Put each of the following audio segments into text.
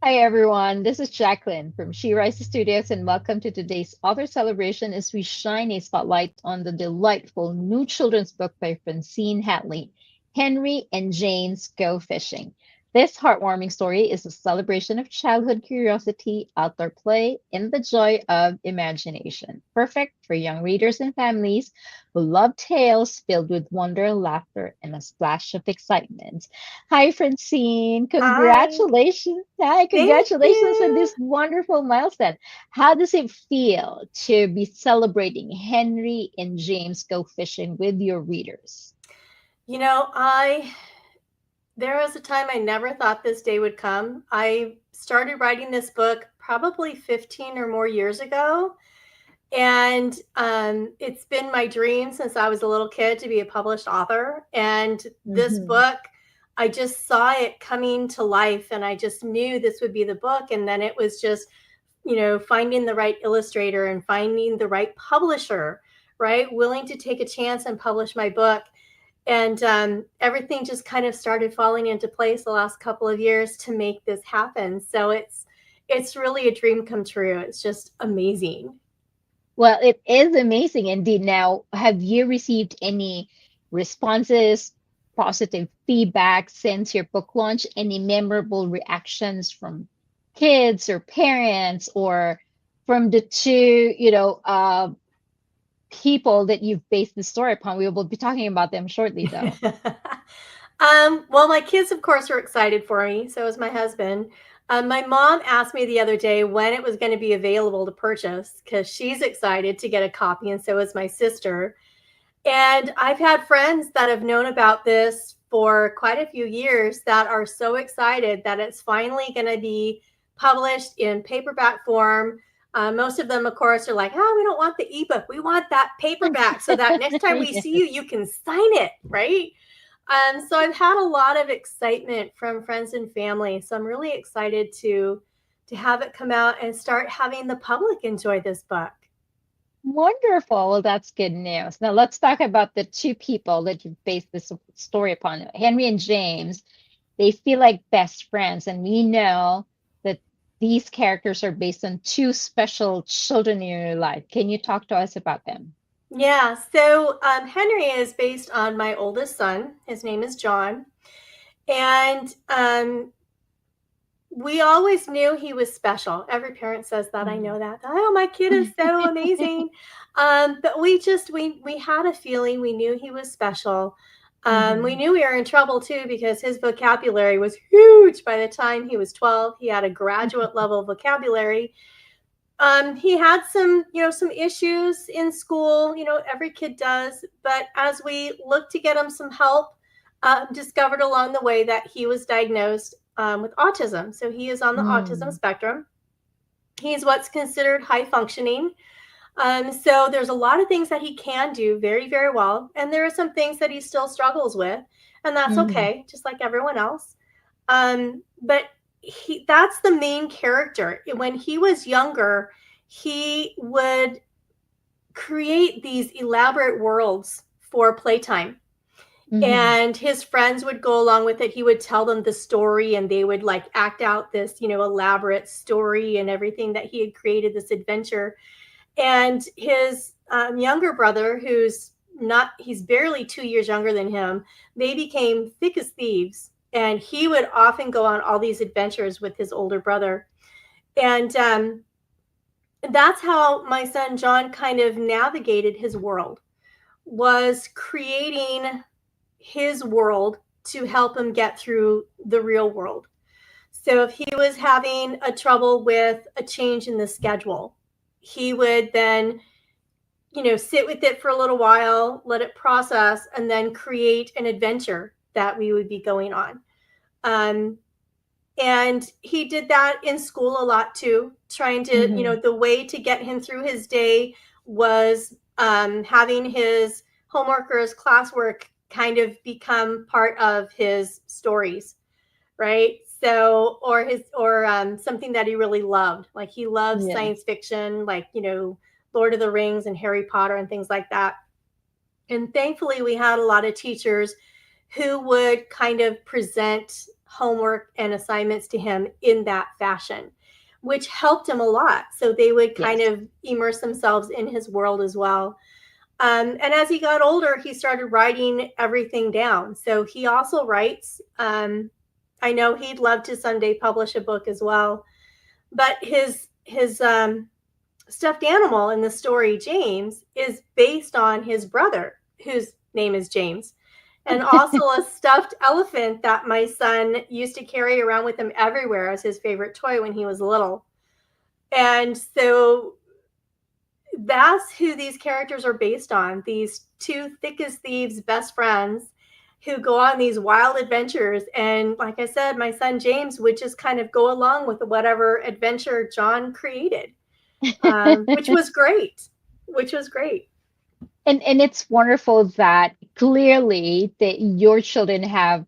Hi everyone, this is Jacqueline from She Rises Studios, and welcome to today's author celebration as we shine a spotlight on the delightful new children's book by Francine Hatley, Henry and Jane's Go Fishing. This heartwarming story is a celebration of childhood curiosity, outdoor play, and the joy of imagination. Perfect for young readers and families who love tales filled with wonder, laughter, and a splash of excitement. Hi, Francine. Hi, Congratulations. Hi, thank congratulations on you. this wonderful milestone. How does it feel to be celebrating Henry and James Go Fishing with your readers? You know, I there was a time I never thought this day would come. I started writing this book probably 15 or more years ago, and it's been my dream since I was a little kid to be a published author. And this Mhm. book, I just saw it coming to life, and I just knew this would be the book. And then it was just, finding the right illustrator and finding the right publisher, right, willing to take a chance and publish my book. And everything just kind of started falling into place the last couple of years to make this happen. So it's really a dream come true. It's just amazing. Well, it is amazing indeed. Now, have you received any responses, positive feedback since your book launch? Any memorable reactions from kids or parents or from the two, people that you've based the story upon? We will be talking about them shortly, though. Well, my kids, of course, were excited for me. So was my husband. My mom asked me the other day when it was going to be available to purchase because she's excited to get a copy, and so is my sister. And I've had friends that have known about this for quite a few years that are so excited that it's finally going to be published in paperback form. Most of them, of course, are like, oh, we don't want the ebook. We want that paperback so that next time we see you, you can sign it, right? So I've had a lot of excitement from friends and family. So I'm really excited to have it come out and start having the public enjoy this book. Wonderful. Well, that's good news. Now let's talk about the two people that you've based this story upon, Henry and James. They feel like best friends, and we know that these characters are based on two special children in your life. Can you talk to us about them? Yeah, so Henry is based on my oldest son. His name is John. And we always knew he was special. Every parent says that. I know that. Oh, my kid is so amazing. But we had a feeling. We knew he was special. We Mhm. knew we were in trouble too because his vocabulary was huge by the time he was 12. He had a graduate level vocabulary. He had some issues in school. Every kid does. But as we looked to get him some help, discovered along the way that he was diagnosed with autism. So he is on the autism Mm. spectrum. He's what's considered high functioning. So there's a lot of things that he can do very, very well, and there are some things that he still struggles with, and that's Mhm. okay, just like everyone else. But that's the main character. When he was younger, he would create these elaborate worlds for playtime, Mhm. and his friends would go along with it. He would tell them the story, and they would like act out this elaborate story and everything that he had created, this adventure. And his younger brother, he's barely 2 years younger than him, they became thick as thieves, and he would often go on all these adventures with his older brother. And that's how my son John kind of navigated his world, was creating his world to help him get through the real world. So if he was having a trouble with a change in the schedule, he would then sit with it for a little while, let it process, and then create an adventure that we would be going on. Um, and he did that in school a lot too, trying to, Mhm. the way to get him through his day was having his homework or his classwork kind of become part of his stories, right? So, or something that he really loved. Like he loves Yeah. science fiction, like, Lord of the Rings and Harry Potter and things like that. And thankfully, we had a lot of teachers who would kind of present homework and assignments to him in that fashion, which helped him a lot. So they would kind Yes. of immerse themselves in his world as well. And as he got older, he started writing everything down. So he also writes. I know he'd love to someday publish a book as well. But his stuffed animal in the story, James, is based on his brother, whose name is James, and also a stuffed elephant that my son used to carry around with him everywhere as his favorite toy when he was little. And so that's who these characters are based on, these two thick as thieves best friends who go on these wild adventures. And like I said, my son James would just kind of go along with whatever adventure John created, which was great. Which was great. And it's wonderful that clearly that your children have,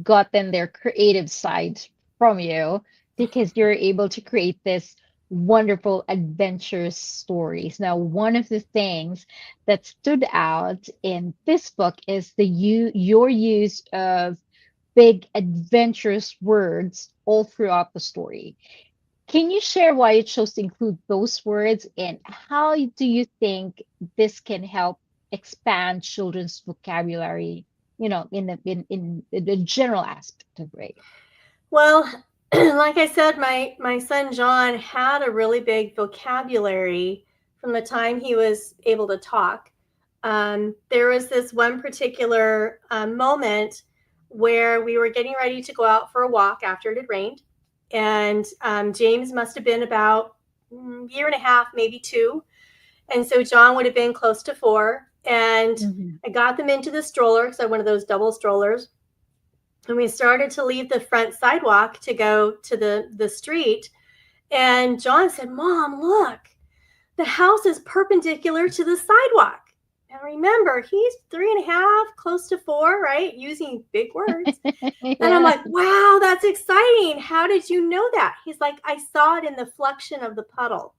gotten their creative side from you because you're able to create this wonderful adventure stories. Now, one of the things that stood out in this book is your use of big adventurous words all throughout the story. Can you share why you chose to include those words and how do you think this can help expand children's vocabulary, in the general aspect of it? Well, like I said, my son John had a really big vocabulary from the time he was able to talk. There was this one particular moment where we were getting ready to go out for a walk after it had rained, and James must have been about year and a half, maybe two, and so John would have been close to four. And Mhm. I got them into the stroller because I had one of those double strollers, and we started to leave the front sidewalk to go to the street. And John said, "Mom, look, the house is perpendicular to the sidewalk." And remember, he's 3.5, close to four, right? Using big words. And I'm Yeah. like, "Wow, that's exciting. How did you know that?" He's like, "I saw it in the reflection of the puddle."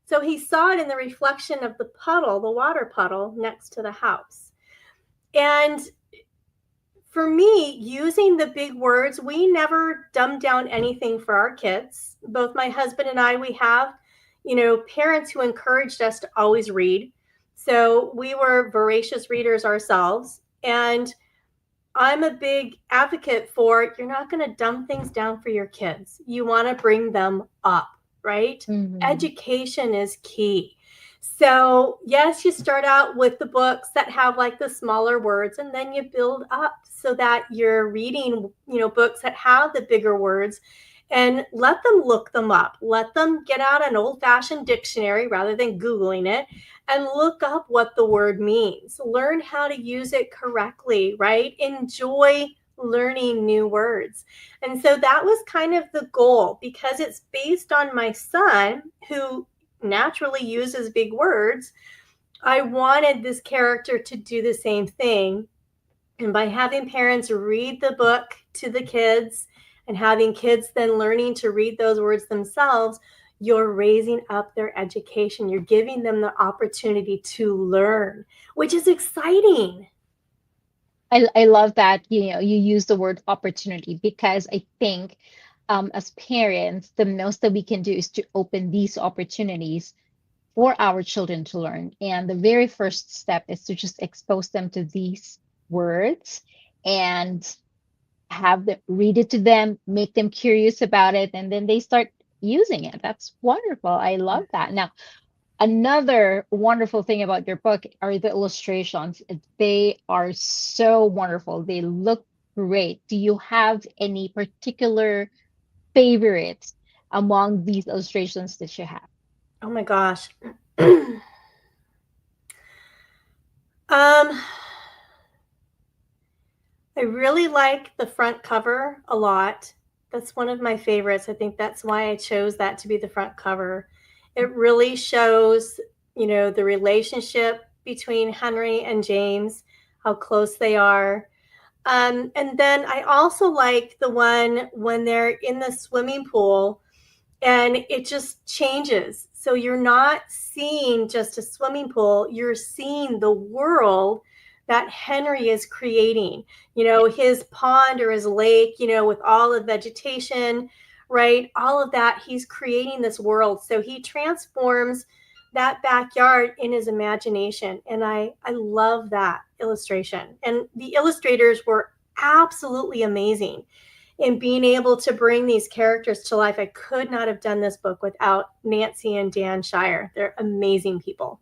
So he saw it in the reflection of the puddle, the water puddle next to the house. And for me, using the big words, we never dumb down anything for our kids. Both my husband and I, we have, parents who encouraged us to always read. So we were voracious readers ourselves. And I'm a big advocate for you're not going to dumb things down for your kids. You want to bring them up, right? Mhm. Education is key. So, yes, you start out with the books that have like the smaller words, and then you build up so that you're reading, books that have the bigger words, and let them look them up. Let them get out an old fashioned dictionary rather than Googling it and look up what the word means. Learn how to use it correctly, right? Enjoy learning new words. And so that was kind of the goal, because it's based on my son who naturally uses big words. I wanted this character to do the same thing. And by having parents read the book to the kids and having kids then learning to read those words themselves, you're raising up their education. You're giving them the opportunity to learn, which is exciting. I love that, you use the word opportunity because I think as parents, the most that we can do is to open these opportunities for our children to learn. And the very first step is to just expose them to these words and have them read it to them, make them curious about it, and then they start using it. That's wonderful. I love that. Now, another wonderful thing about your book are the illustrations. They are so wonderful. They look great. Do you have any particular favorites among these illustrations that you have? Oh my gosh. um, I really like the front cover a lot. That's one of my favorites. I think that's why I chose that to be the front cover. It really shows, the relationship between Henry and James, how close they are. And then I also like the one when they're in the swimming pool and it just changes. So you're not seeing just a swimming pool, you're seeing the world that Henry is creating, you know, his pond or his lake, you know, with all the vegetation, right? All of that, he's creating this world. So he transforms that backyard in his imagination. And I love that illustration. And the illustrators were absolutely amazing in being able to bring these characters to life. I could not have done this book without Nancy and Dan Shire. They're amazing people.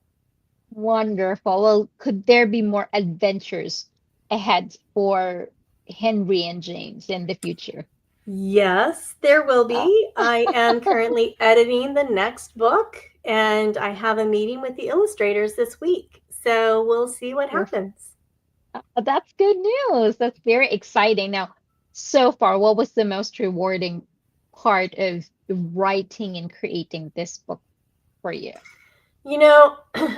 Wonderful. Well, could there be more adventures ahead for Henry and James in the future? Yes, there will Oh, be. I am currently editing the next book, and I have a meeting with the illustrators this week. So we'll see what perfect. happens. That's good news. That's very exciting. Now, so far, what was the most rewarding part of writing and creating this book for you? You know,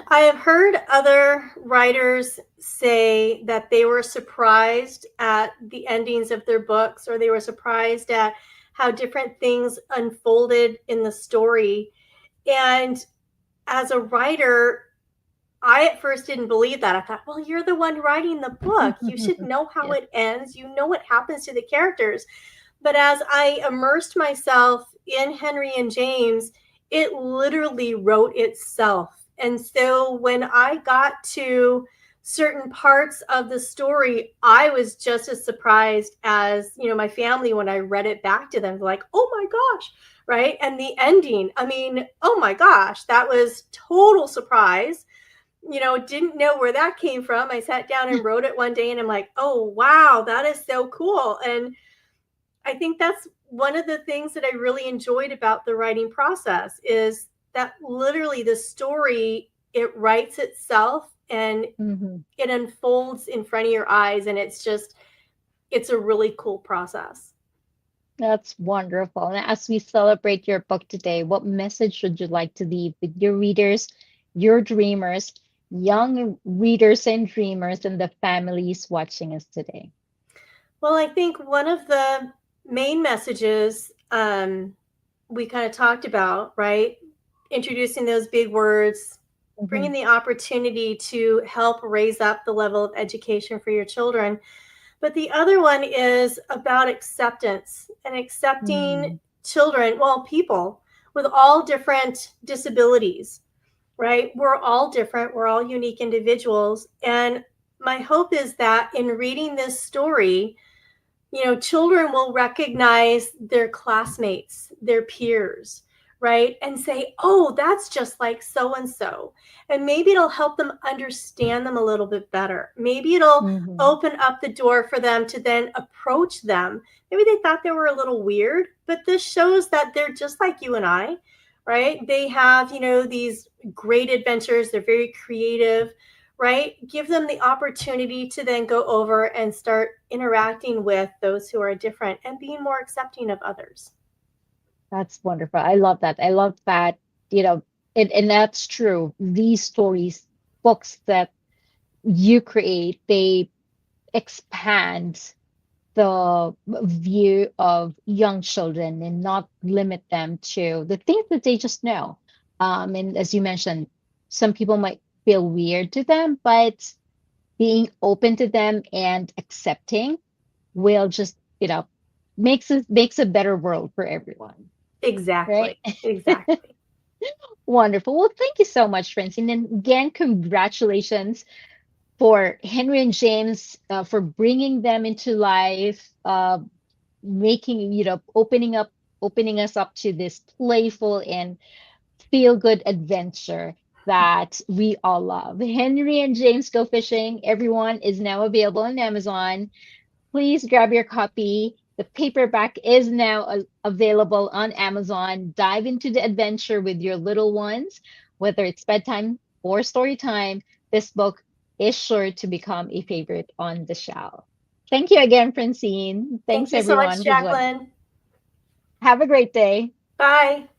I have heard other writers say that they were surprised at the endings of their books, or they were surprised at how different things unfolded in the story. And as a writer, I at first didn't believe that. I thought, well, you're the one writing the book. You should know how Yes. it ends. You know what happens to the characters. But as I immersed myself in Henry and James, it literally wrote itself. And so when I got to certain parts of the story, I was just as surprised as, you know, my family when I read it back to them, like, oh my gosh, right? And the ending, I mean, oh my gosh, that was total surprise. You know, didn't know where that came from. I sat down and wrote it one day and I'm like, oh wow, that is so cool. And I think that's one of the things that I really enjoyed about the writing process is that literally the story, it writes itself and Mhm. it unfolds in front of your eyes, and it's a really cool process. That's wonderful. And as we celebrate your book today, what message would you like to leave with your readers, your dreamers, young readers and dreamers, and the families watching us today? Well, I think one of the main messages we kind of talked about, right? Introducing those big words, bringing Mhm. the opportunity to help raise up the level of education for your children. But the other one is about acceptance and accepting Mm. children, well, people with all different disabilities, right? We're all different, we're all unique individuals. And my hope is that in reading this story, you know, children will recognize their classmates, their peers, right? And say, oh, that's just like so and so. And maybe it'll help them understand them a little bit better. Maybe it'll Mhm. open up the door for them to then approach them. Maybe they thought they were a little weird, but this shows that they're just like you and I, right? They have, you know, these great adventures, they're very creative, right? Give them the opportunity to then go over and start interacting with those who are different and being more accepting of others. That's wonderful. I love that. I love that, you know, and that's true. These stories, books that you create, they expand the view of young children and not limit them to the things that they just know. And as you mentioned, some people might feel weird to them, but being open to them and accepting will just, makes a better world for everyone, right? Exactly. Exactly. Wonderful. Well, thank you so much, Francine. And again, congratulations for Henry and James for bringing them into life, making, opening us up to this playful and feel good adventure that we all love. Henry and James Go Fishing, everyone, is now available on Amazon. Please grab your copy. The paperback is now available on Amazon. Dive into the adventure with your little ones, whether it's bedtime or story time. This book is sure to become a favorite on the shelf. Thank you again, Francine. Thank Thanks, you so much, everyone, for joining. Jacqueline. Have a great day. Bye.